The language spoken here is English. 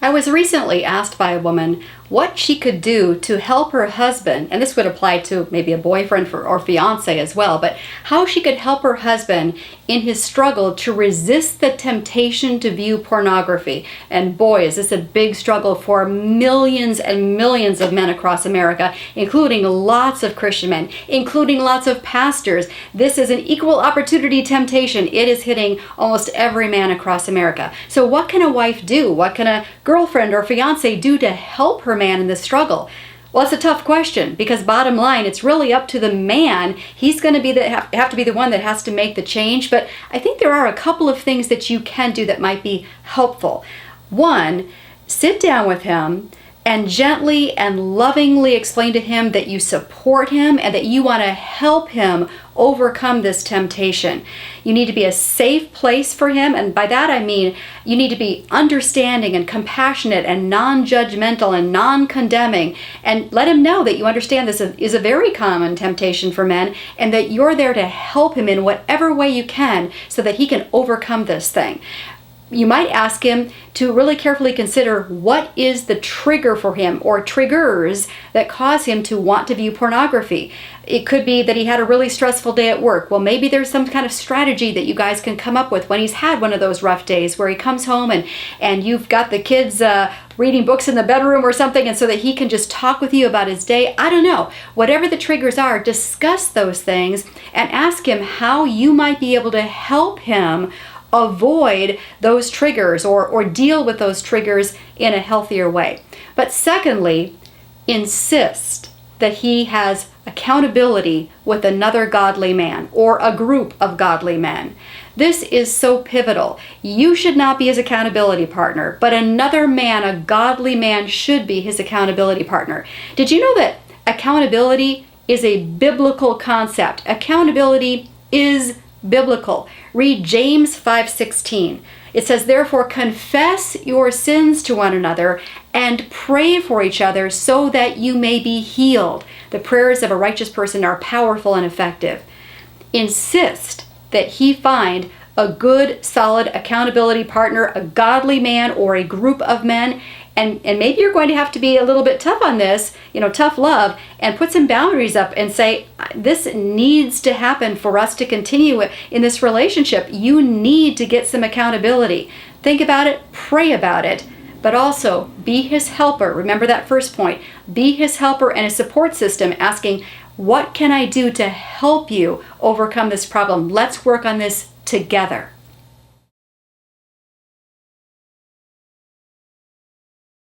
I was recently asked by a woman what she could do to help her husband, and this would apply to maybe a boyfriend or fiance as well, but how she could help her husband in his struggle to resist the temptation to view pornography. And boy, is this a big struggle for millions and millions of men across America, including lots of Christian men, including lots of pastors. This is an equal opportunity temptation. It is hitting almost every man across America. So what can a wife do? What can a girlfriend or fiance do to help her man in this struggle? Well, it's a tough question, because bottom line, it's really up to the man. He's going to have to be the one that has to make the change. But I think there are a couple of things that you can do that might be helpful. One, sit down with him and gently and lovingly explain to him that you support him and that you want to help him overcome this temptation. You need to be a safe place for him, and by that I mean you need to be understanding and compassionate and non-judgmental and non-condemning, and let him know that you understand this is a very common temptation for men and that you're there to help him in whatever way you can so that he can overcome this thing. You might ask him to really carefully consider what is the trigger for him or triggers that cause him to want to view pornography. It could be that he had a really stressful day at work. Well, maybe there's some kind of strategy that you guys can come up with when he's had one of those rough days where he comes home and you've got the kids reading books in the bedroom or something, and so that he can just talk with you about his day. I don't know. Whatever the triggers are, discuss those things and ask him how you might be able to help him avoid those triggers or deal with those triggers in a healthier way. But secondly, insist that he has accountability with another godly man or a group of godly men. This is so pivotal. You should not be his accountability partner, but another man, a godly man, should be his accountability partner. Did you know that accountability is a biblical concept? Accountability is biblical. Read James 5:16. It says, "Therefore confess your sins to one another and pray for each other so that you may be healed. The prayers of a righteous person are powerful and effective." Insist that he find a good, solid accountability partner, a godly man or a group of men. And maybe you're going to have to be a little bit tough on this, tough love, and put some boundaries up and say, this needs to happen for us to continue in this relationship. You need to get some accountability. Think about it, pray about it, but also be his helper. Remember that first point. Be his helper and a support system, asking, what can I do to help you overcome this problem? Let's work on this together.